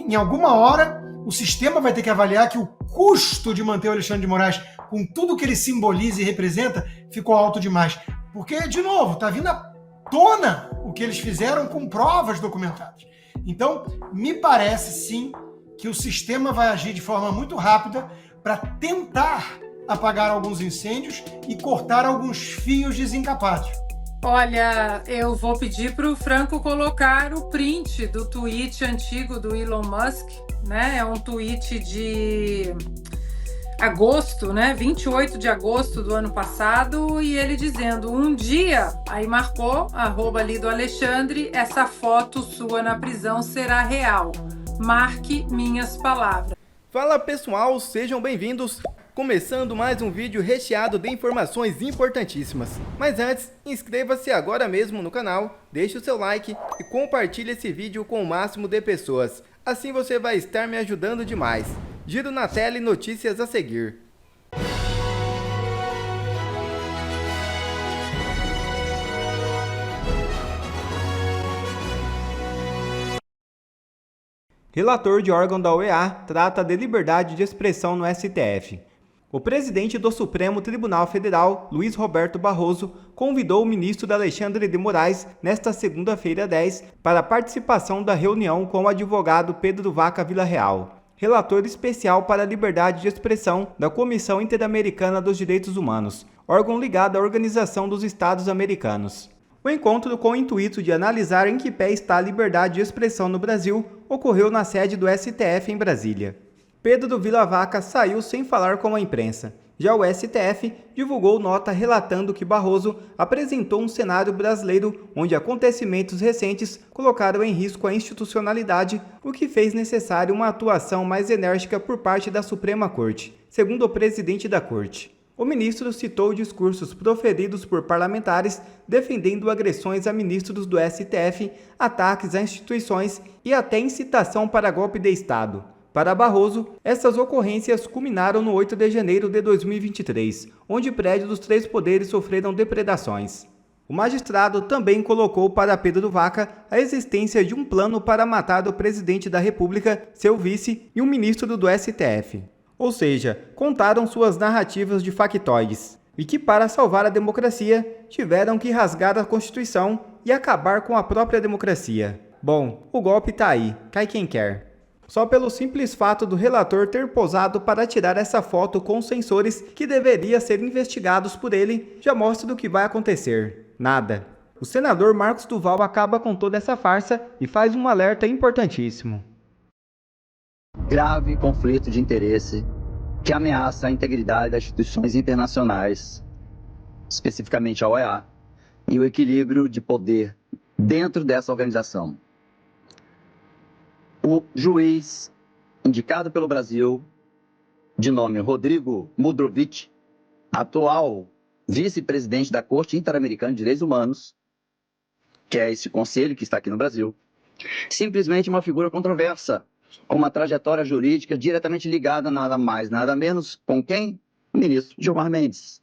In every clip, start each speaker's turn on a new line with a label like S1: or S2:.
S1: em alguma hora, o sistema vai ter que avaliar que o custo de manter o Alexandre de Moraes, com tudo que ele simboliza e representa, ficou alto demais. Porque, de novo, está vindo à tona o que eles fizeram com provas documentadas. Então, me parece, sim, que o sistema vai agir de forma muito rápida para tentar apagar alguns incêndios e cortar alguns fios desencapados.
S2: Olha, eu vou pedir para o Franco colocar o print do tweet antigo do Elon Musk, né? É um tweet de agosto, né? 28 de agosto do ano passado, e ele dizendo: um dia, aí marcou, arroba ali do Alexandre, essa foto sua na prisão será real. Marque minhas palavras.
S3: Fala pessoal, sejam bem-vindos. Começando mais um vídeo recheado de informações importantíssimas. Mas antes, inscreva-se agora mesmo no canal, deixe o seu like e compartilhe esse vídeo com o máximo de pessoas. Assim você vai estar me ajudando demais. Giro na tela e notícias a seguir. Relator de órgão da OEA trata de liberdade de expressão no STF. O presidente do Supremo Tribunal Federal, Luiz Roberto Barroso, convidou o ministro Alexandre de Moraes nesta segunda-feira 10 para a participação da reunião com o advogado Pedro Vaca Villarreal, relator especial para a liberdade de expressão da Comissão Interamericana dos Direitos Humanos, órgão ligado à Organização dos Estados Americanos. O encontro, com o intuito de analisar em que pé está a liberdade de expressão no Brasil, ocorreu na sede do STF em Brasília. Pedro Vila Vaca saiu sem falar com a imprensa. Já o STF divulgou nota relatando que Barroso apresentou um cenário brasileiro onde acontecimentos recentes colocaram em risco a institucionalidade, o que fez necessário uma atuação mais enérgica por parte da Suprema Corte, segundo o presidente da Corte. O ministro citou discursos proferidos por parlamentares defendendo agressões a ministros do STF, ataques a instituições e até incitação para golpe de Estado. Para Barroso, essas ocorrências culminaram no 8 de janeiro de 2023, onde prédios dos três poderes sofreram depredações. O magistrado também colocou para Pedro Vaca a existência de um plano para matar o presidente da República, seu vice e um ministro do STF. Ou seja, contaram suas narrativas de factoides, e que para salvar a democracia tiveram que rasgar a Constituição e acabar com a própria democracia. Bom, o golpe tá aí, cai quem quer. Só pelo simples fato do relator ter posado para tirar essa foto com sensores que deveria ser investigados por ele, já mostra do que vai acontecer. Nada. O senador Marcos Duval acaba com toda essa farsa e faz um alerta importantíssimo.
S4: Grave conflito de interesse que ameaça a integridade das instituições internacionais, especificamente a OEA, e o equilíbrio de poder dentro dessa organização. O juiz indicado pelo Brasil, de nome Rodrigo Mudrovich, atual vice-presidente da Corte Interamericana de Direitos Humanos, que é esse conselho que está aqui no Brasil, simplesmente uma figura controversa, com uma trajetória jurídica diretamente ligada nada mais, nada menos com quem? O ministro Gilmar Mendes,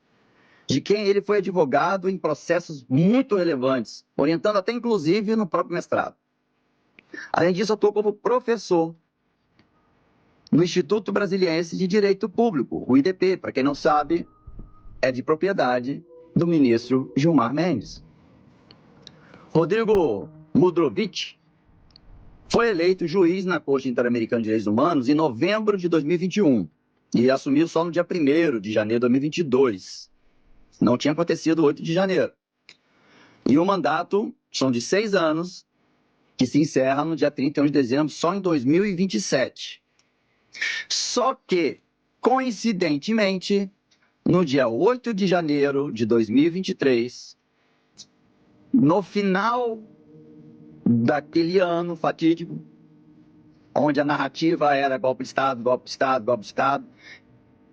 S4: de quem ele foi advogado em processos muito relevantes, orientando até inclusive no próprio mestrado. Além disso, atuou como professor no Instituto Brasiliense de Direito Público, o IDP, para quem não sabe, é de propriedade do ministro Gilmar Mendes. Rodrigo Mudrovich foi eleito juiz na Corte Interamericana de Direitos Humanos em novembro de 2021 e assumiu só no dia 1º de janeiro de 2022. Não tinha acontecido 8 de janeiro. E o mandato são de 6 anos, que se encerra no dia 31 de dezembro, só em 2027. Só que, coincidentemente, no dia 8 de janeiro de 2023, no final daquele ano fatídico, onde a narrativa era golpe de Estado, golpe de Estado, golpe de Estado,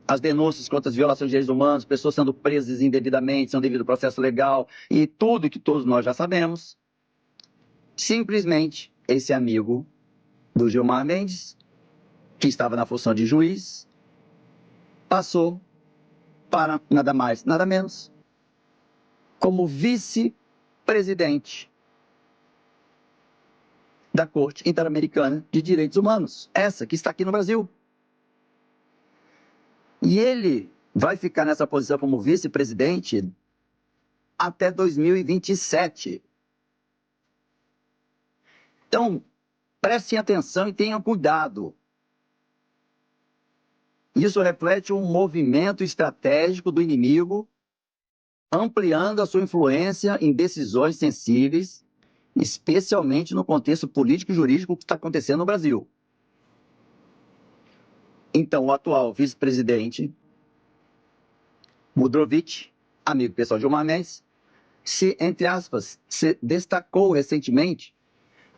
S4: as denúncias contra as violações de direitos humanos, pessoas sendo presas indevidamente, sem devido processo legal, e tudo que todos nós já sabemos, simplesmente esse amigo do Gilmar Mendes, que estava na função de juiz, passou para nada mais, nada menos, como vice-presidente da Corte Interamericana de Direitos Humanos, essa que está aqui no Brasil. E ele vai ficar nessa posição como vice-presidente até 2027. Então, prestem atenção e tenham cuidado. Isso reflete um movimento estratégico do inimigo, ampliando a sua influência em decisões sensíveis, especialmente no contexto político e jurídico que está acontecendo no Brasil. Então, o atual vice-presidente, Mudrovich, amigo pessoal de Gilmar Mendes, entre aspas, se destacou recentemente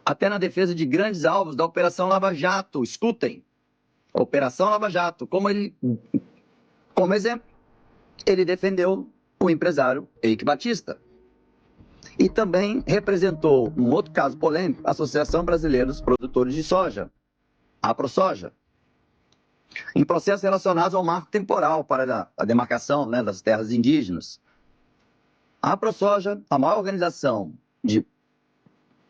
S4: até na defesa de grandes alvos da Operação Lava Jato. Escutem, Operação Lava Jato, como exemplo, ele defendeu o empresário Eike Batista. E também representou um outro caso polêmico, a Associação Brasileira dos Produtores de Soja, a AproSoja, em processos relacionados ao marco temporal para a demarcação, né, das terras indígenas. A AproSoja, a maior organização de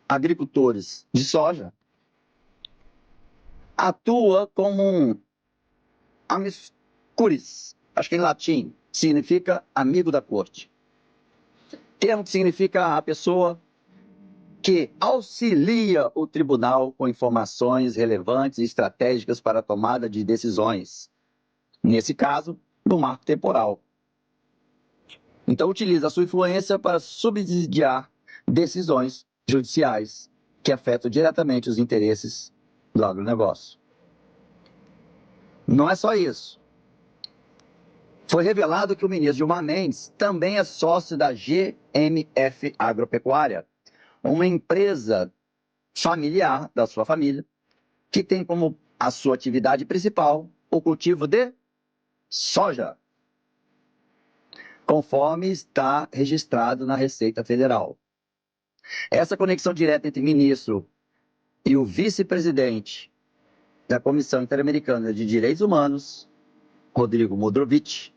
S4: agricultores de soja, atua como um amicus curiae, acho que em latim significa amigo da corte. Termo que significa a pessoa que auxilia o tribunal com informações relevantes e estratégicas para a tomada de decisões. Nesse caso, no marco temporal. Então, utiliza a sua influência para subsidiar decisões judiciais que afetam diretamente os interesses do agronegócio. Não é só isso. Foi revelado que o ministro Gilmar Mendes também é sócio da GMF Agropecuária, uma empresa familiar da sua família, que tem como a sua atividade principal o cultivo de soja, conforme está registrado na Receita Federal. Essa conexão direta entre o ministro e o vice-presidente da Comissão Interamericana de Direitos Humanos, Rodrigo Mudrovich,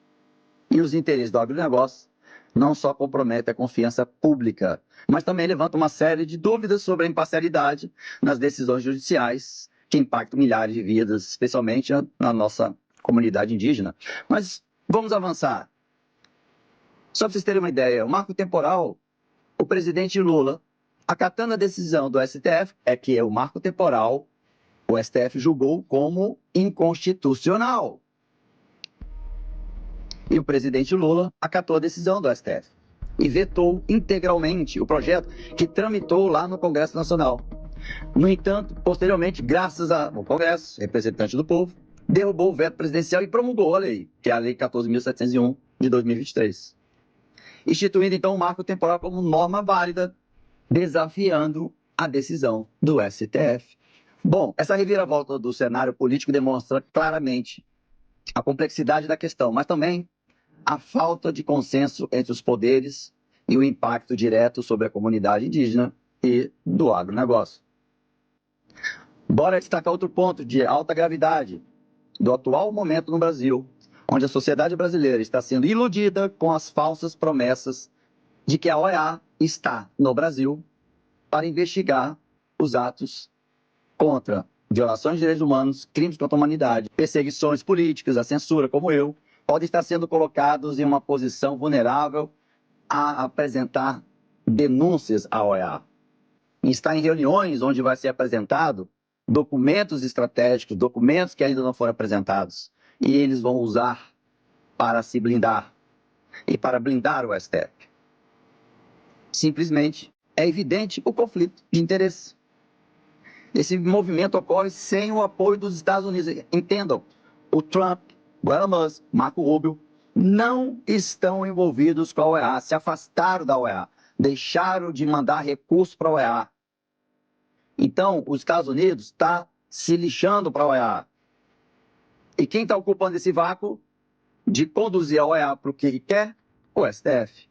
S4: e os interesses do agronegócio não só compromete a confiança pública, mas também levanta uma série de dúvidas sobre a imparcialidade nas decisões judiciais que impactam milhares de vidas, especialmente na nossa comunidade indígena. Mas vamos avançar. Só para vocês terem uma ideia, o marco temporal, o presidente Lula, acatando a decisão do STF, é que o marco temporal, o STF julgou como inconstitucional. E o presidente Lula acatou a decisão do STF e vetou integralmente o projeto que tramitou lá no Congresso Nacional. No entanto, posteriormente, graças ao Congresso, representante do povo, derrubou o veto presidencial e promulgou a lei, que é a Lei 14.701 de 2023. Instituindo, então, o marco temporal como norma válida, desafiando a decisão do STF. Bom, essa reviravolta do cenário político demonstra claramente a complexidade da questão, mas também a falta de consenso entre os poderes e o impacto direto sobre a comunidade indígena e do agronegócio. Bora destacar outro ponto de alta gravidade do atual momento no Brasil, onde a sociedade brasileira está sendo iludida com as falsas promessas de que a OEA está no Brasil para investigar os atos contra violações de direitos humanos, crimes contra a humanidade, perseguições políticas, a censura, como eu, podem estar sendo colocados em uma posição vulnerável a apresentar denúncias à OEA. E está em reuniões onde vai ser apresentado documentos estratégicos, documentos que ainda não foram apresentados, e eles vão usar para se blindar e para blindar o STF. Simplesmente é evidente o conflito de interesse. Esse movimento ocorre sem o apoio dos Estados Unidos. Entendam, o Trump, o Elon Musk, Marco Rubio, não estão envolvidos com a OEA, se afastaram da OEA, deixaram de mandar recursos para a OEA. Então, os Estados Unidos estão se lixando para a OEA. E quem está ocupando esse vácuo de conduzir a OEA para o que ele quer? O STF.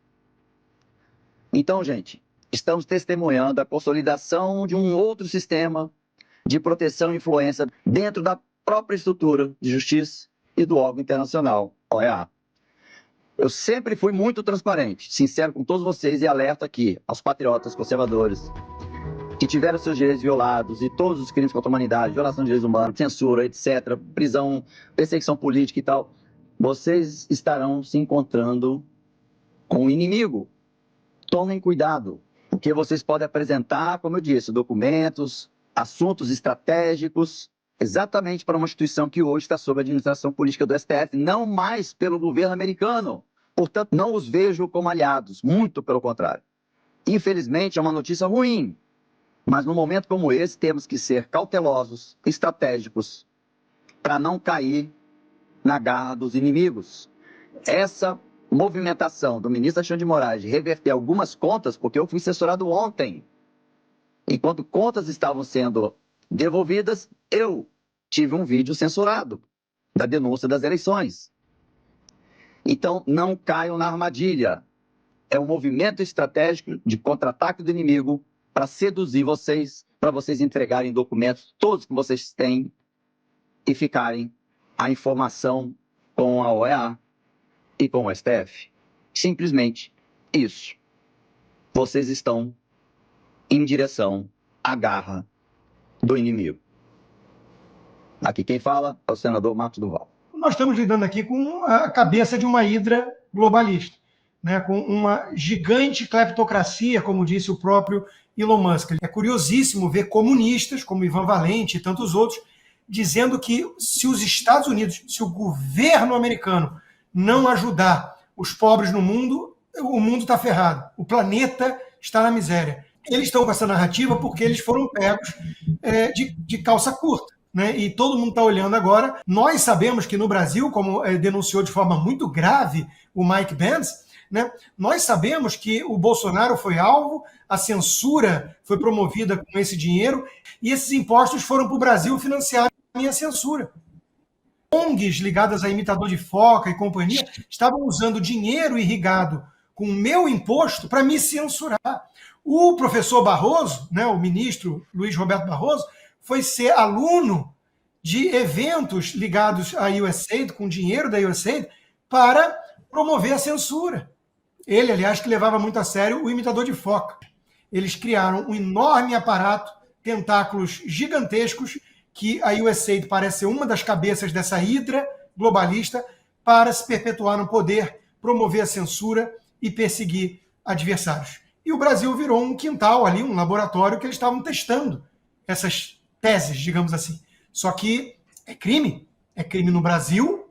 S4: Então, gente, estamos testemunhando a consolidação de um outro sistema de proteção e influência dentro da própria estrutura de justiça e do órgão internacional, OEA. Eu sempre fui muito transparente, sincero com todos vocês e alerto aqui aos patriotas conservadores que tiveram seus direitos violados e todos os crimes contra a humanidade, violação de direitos humanos, censura, etc., prisão, perseguição política e tal, vocês estarão se encontrando com o inimigo. Tomem cuidado, porque vocês podem apresentar, como eu disse, documentos, assuntos estratégicos, exatamente para uma instituição que hoje está sob a administração política do STF, não mais pelo governo americano. Portanto, não os vejo como aliados, muito pelo contrário. Infelizmente, é uma notícia ruim, mas num momento como esse, temos que ser cautelosos, estratégicos, para não cair na garra dos inimigos. Essa movimentação do ministro Alexandre de Moraes de reverter algumas contas, porque eu fui censurado ontem, enquanto contas estavam sendo devolvidas, eu tive um vídeo censurado da denúncia das eleições. Então, não caiam na armadilha. É um movimento estratégico de contra-ataque do inimigo para seduzir vocês, para vocês entregarem documentos, todos que vocês têm, e ficarem a informação com a OEA e com o STF. Simplesmente isso. Vocês estão em direção à garra do inimigo. Aqui quem fala é o senador Marcos Duval.
S1: Nós estamos lidando aqui com a cabeça de uma hidra globalista, né, com uma gigante cleptocracia, como disse o próprio Elon Musk. É curiosíssimo ver comunistas, como Ivan Valente e tantos outros, dizendo que se os Estados Unidos, se o governo americano não ajudar os pobres no mundo, o mundo está ferrado, o planeta está na miséria. Eles estão com essa narrativa porque eles foram pegos de calça curta, né? E todo mundo está olhando agora. Nós sabemos que no Brasil, como denunciou de forma muito grave o Mike Pence, né? Nós sabemos que o Bolsonaro foi alvo, a censura foi promovida com esse dinheiro e esses impostos foram para o Brasil financiar a minha censura. ONGs ligadas a imitador de foca e companhia estavam usando dinheiro irrigado com o meu imposto para me censurar. O professor Barroso, né, o ministro Luiz Roberto Barroso, foi ser aluno de eventos ligados à USAID, com dinheiro da USAID, para promover a censura. Ele, aliás, que levava muito a sério o imitador de foca. Eles criaram um enorme aparato, tentáculos gigantescos, que a USAID parece ser uma das cabeças dessa hidra globalista para se perpetuar no poder, promover a censura e perseguir adversários. E o Brasil virou um quintal ali, um laboratório que eles estavam testando essas teses, digamos assim. Só que é crime no Brasil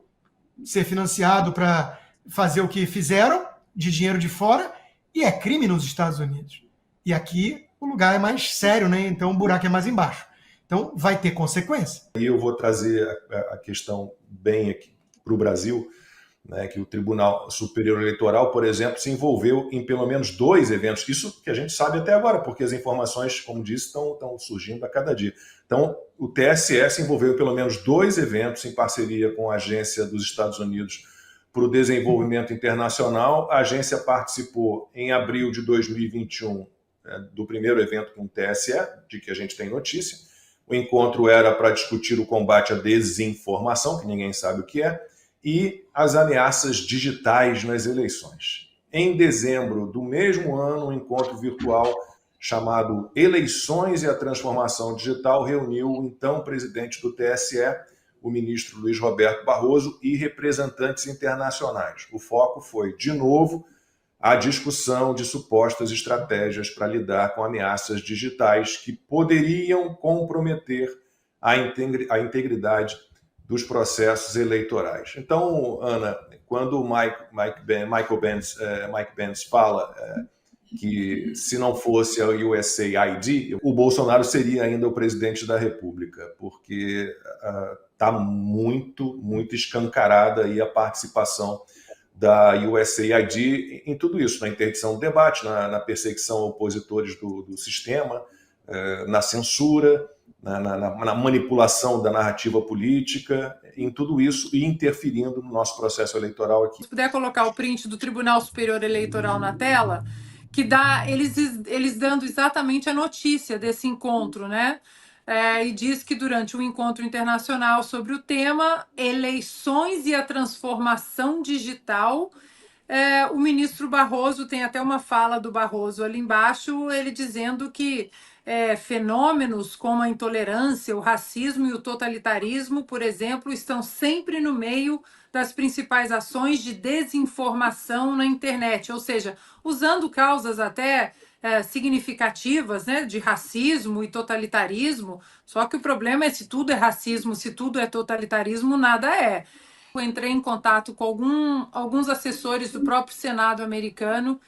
S1: ser financiado para fazer o que fizeram, de dinheiro de fora, e é crime nos Estados Unidos. E aqui o lugar é mais sério, né? Então o buraco é mais embaixo. Então vai ter consequência.
S5: E eu vou trazer a questão bem aqui para o Brasil, né, que o Tribunal Superior Eleitoral, por exemplo, se envolveu em pelo menos 2 eventos. Isso que a gente sabe até agora, porque as informações, como disse, estão surgindo a cada dia. Então, o TSE se envolveu em pelo menos 2 eventos em parceria com a Agência dos Estados Unidos para o Desenvolvimento Internacional. A agência participou em abril de 2021 do primeiro evento com o TSE, de que a gente tem notícia. O encontro era para discutir o combate à desinformação, que ninguém sabe o que é, e as ameaças digitais nas eleições. Em dezembro do mesmo ano, um encontro virtual chamado Eleições e a Transformação Digital reuniu o então presidente do TSE, o ministro Luiz Roberto Barroso, e representantes internacionais. O foco foi, de novo, a discussão de supostas estratégias para lidar com ameaças digitais que poderiam comprometer a integridade dos processos eleitorais. Então, Ana, quando o Mike Pence fala que se não fosse a USAID, o Bolsonaro seria ainda o presidente da República, porque está muito escancarada aí a participação da USAID em tudo isso, na interdição do debate, na perseguição a opositores do sistema, na censura, na manipulação da narrativa política, em tudo isso e interferindo no nosso processo eleitoral aqui.
S2: Se puder colocar o print do Tribunal Superior Eleitoral na tela, que dá eles dando exatamente a notícia desse encontro, né? E diz que durante um encontro internacional sobre o tema Eleições e a Transformação Digital, o ministro Barroso, tem até uma fala do Barroso ali embaixo, ele dizendo que fenômenos como a intolerância, o racismo e o totalitarismo, por exemplo, estão sempre no meio das principais ações de desinformação na internet, ou seja, usando causas até significativas, né, de racismo e totalitarismo. Só que o problema é se tudo é racismo, se tudo é totalitarismo, nada é. Eu entrei em contato com alguns assessores do próprio Senado americano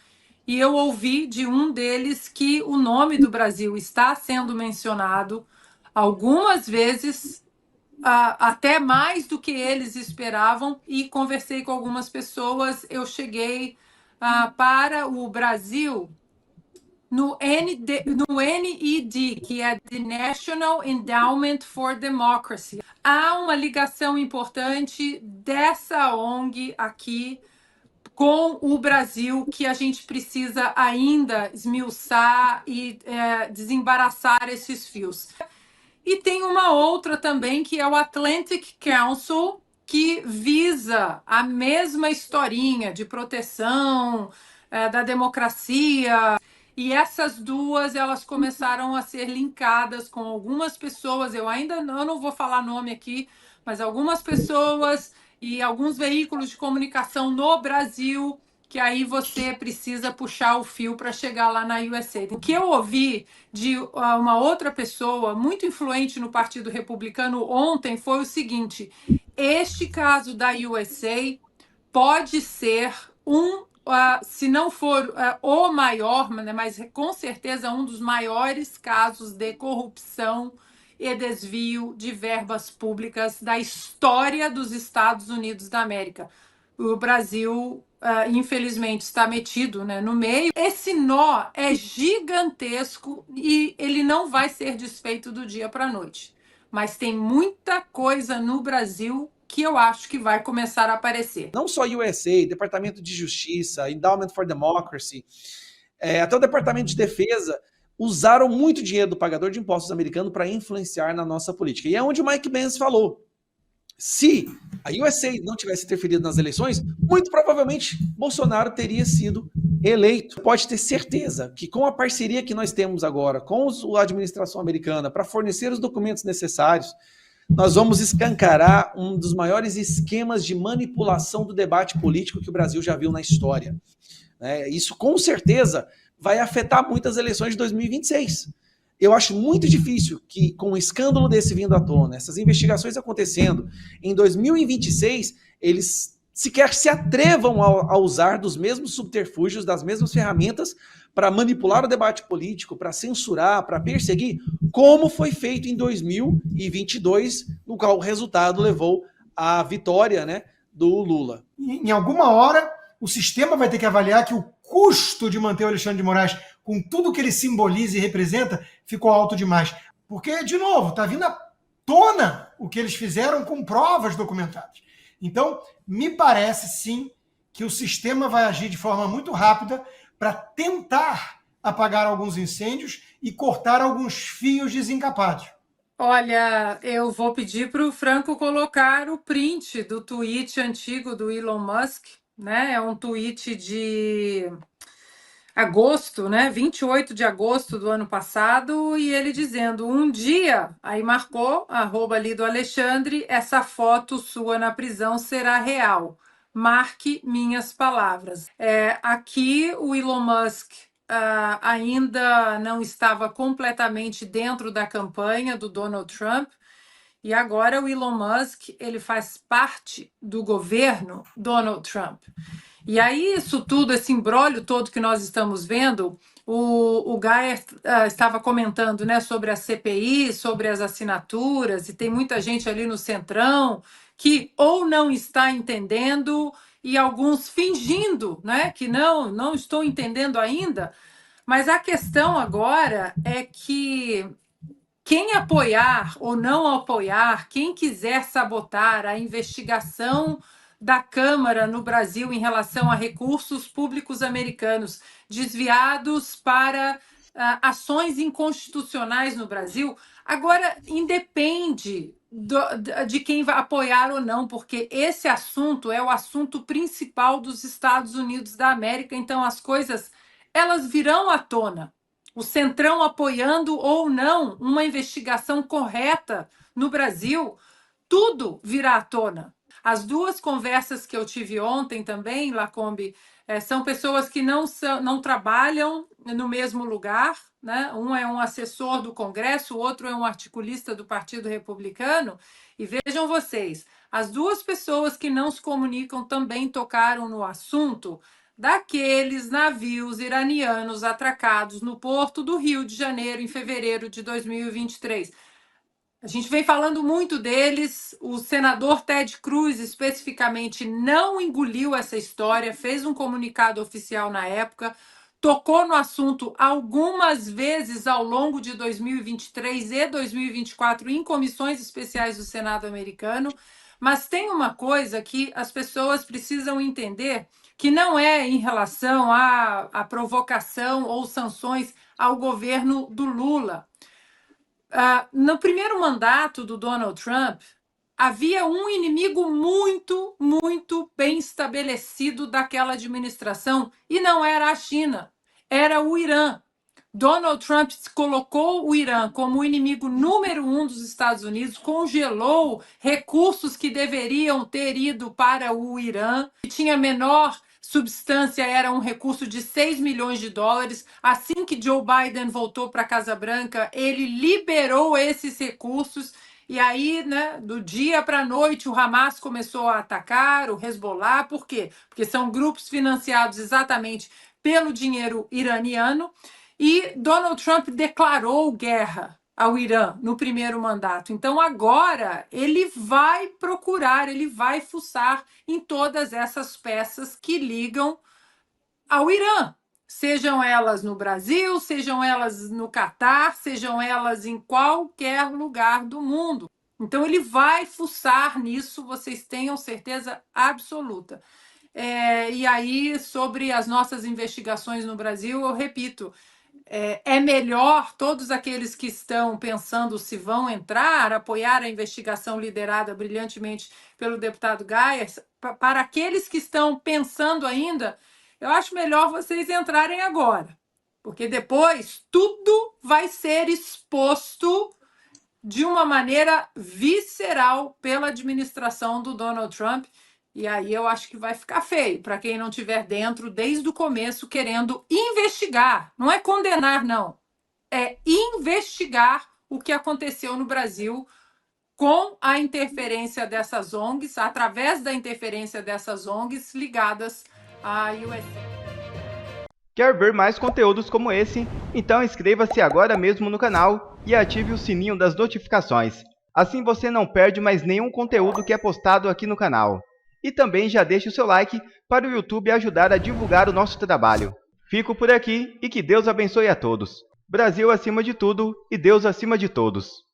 S2: e eu ouvi de um deles que o nome do Brasil está sendo mencionado algumas vezes, até mais do que eles esperavam, e conversei com algumas pessoas. Eu cheguei para o Brasil no NED, que é the National Endowment for Democracy. Há uma ligação importante dessa ONG aqui com o Brasil que a gente precisa ainda esmiuçar e desembaraçar esses fios. E tem uma outra também, que é o Atlantic Council, que visa a mesma historinha de proteção da democracia. E essas duas, elas começaram a ser linkadas com algumas pessoas. Eu não vou falar nome aqui, mas algumas pessoas e alguns veículos de comunicação no Brasil, que aí você precisa puxar o fio para chegar lá na USA. O que eu ouvi de uma outra pessoa muito influente no Partido Republicano ontem foi o seguinte: este caso da USA pode ser se não for o maior, né, mas com certeza um dos maiores casos de corrupção e desvio de verbas públicas da história dos Estados Unidos da América. O Brasil, infelizmente, está metido, né, no meio. Esse nó é gigantesco e ele não vai ser desfeito do dia para a noite. Mas tem muita coisa no Brasil que eu acho que vai começar a aparecer.
S6: Não só USA, Departamento de Justiça, Endowment for Democracy, até o Departamento de Defesa usaram muito dinheiro do pagador de impostos americano para influenciar na nossa política. E é onde o Mike Pence falou. Se a USA não tivesse interferido nas eleições, muito provavelmente Bolsonaro teria sido eleito. Pode ter certeza que com a parceria que nós temos agora com a administração americana para fornecer os documentos necessários, nós vamos escancarar um dos maiores esquemas de manipulação do debate político que o Brasil já viu na história. Isso, com certeza, vai afetar muitas eleições de 2026. Eu acho muito difícil que, com um escândalo desse vindo à tona, essas investigações acontecendo, em 2026, eles sequer se atrevam a usar dos mesmos subterfúgios, das mesmas ferramentas para manipular o debate político, para censurar, para perseguir, como foi feito em 2022, no qual o resultado levou à vitória, né, do Lula.
S1: Em alguma hora, o sistema vai ter que avaliar que o custo de manter o Alexandre de Moraes, com tudo que ele simboliza e representa, ficou alto demais. Porque, de novo, está vindo à tona o que eles fizeram com provas documentadas. Então, me parece, sim, que o sistema vai agir de forma muito rápida para tentar apagar alguns incêndios e cortar alguns fios desencapados.
S2: Olha, eu vou pedir para o Franco colocar o print do tweet antigo do Elon Musk, né? É um tweet de agosto, né? 28 de agosto do ano passado, e ele dizendo: um dia, aí marcou, @ Lido Alexandre, essa foto sua na prisão será real. Marque minhas palavras. Aqui o Elon Musk ainda não estava completamente dentro da campanha do Donald Trump, e agora o Elon Musk ele faz parte do governo Donald Trump. E aí isso tudo, esse imbróglio todo que nós estamos vendo, o Gaia estava comentando, né, sobre a CPI, sobre as assinaturas, e tem muita gente ali no Centrão que ou não está entendendo e alguns fingindo, né, que não estou entendendo ainda. Mas a questão agora é que quem apoiar ou não apoiar, quem quiser sabotar a investigação da Câmara no Brasil em relação a recursos públicos americanos desviados para ações inconstitucionais no Brasil, agora independe de quem vai apoiar ou não, porque esse assunto é o assunto principal dos Estados Unidos da América, então as coisas elas virão à tona. o Centrão apoiando ou não uma investigação correta no Brasil, tudo virá à tona. As duas conversas que eu tive ontem também, Lacombe, são pessoas que não trabalham no mesmo lugar, né? Um é um assessor do Congresso, o outro é um articulista do Partido Republicano. E vejam vocês, as duas pessoas que não se comunicam também tocaram no assunto daqueles navios iranianos atracados no porto do Rio de Janeiro em fevereiro de 2023. A gente vem falando muito deles, o senador Ted Cruz especificamente não engoliu essa história, fez um comunicado oficial na época, tocou no assunto algumas vezes ao longo de 2023 e 2024 em comissões especiais do Senado americano, mas tem uma coisa que as pessoas precisam entender, que não é em relação à provocação ou sanções ao governo do Lula. No primeiro mandato do Donald Trump, havia um inimigo muito, muito bem estabelecido daquela administração, e não era a China, era o Irã. Donald Trump colocou o Irã como o inimigo número 1 dos Estados Unidos, congelou recursos que deveriam ter ido para o Irã, que tinha menor substância, era um recurso de 6 milhões de dólares. Assim que Joe Biden voltou para a Casa Branca, ele liberou esses recursos. E aí, né, do dia para a noite, o Hamas começou a atacar, o Hezbollah. Por quê? Porque são grupos financiados exatamente pelo dinheiro iraniano. E Donald Trump declarou guerra ao Irã no primeiro mandato. Então, agora, ele vai procurar, ele vai fuçar em todas essas peças que ligam ao Irã. Sejam elas no Brasil, sejam elas no Catar, sejam elas em qualquer lugar do mundo. Então, ele vai fuçar nisso, vocês tenham certeza absoluta. E aí, sobre as nossas investigações no Brasil, eu repito, é melhor todos aqueles que estão pensando se vão entrar, apoiar a investigação liderada brilhantemente pelo deputado Gaier. Para aqueles que estão pensando ainda, eu acho melhor vocês entrarem agora, porque depois tudo vai ser exposto de uma maneira visceral pela administração do Donald Trump. E aí eu acho que vai ficar feio para quem não estiver dentro desde o começo querendo investigar. Não é condenar, não. É investigar o que aconteceu no Brasil com a interferência dessas ONGs, através da interferência dessas ONGs ligadas à USA.
S3: Quer ver mais conteúdos como esse? Então inscreva-se agora mesmo no canal e ative o sininho das notificações. Assim você não perde mais nenhum conteúdo que é postado aqui no canal. E também já deixe o seu like para o YouTube ajudar a divulgar o nosso trabalho. Fico por aqui e que Deus abençoe a todos. Brasil acima de tudo e Deus acima de todos.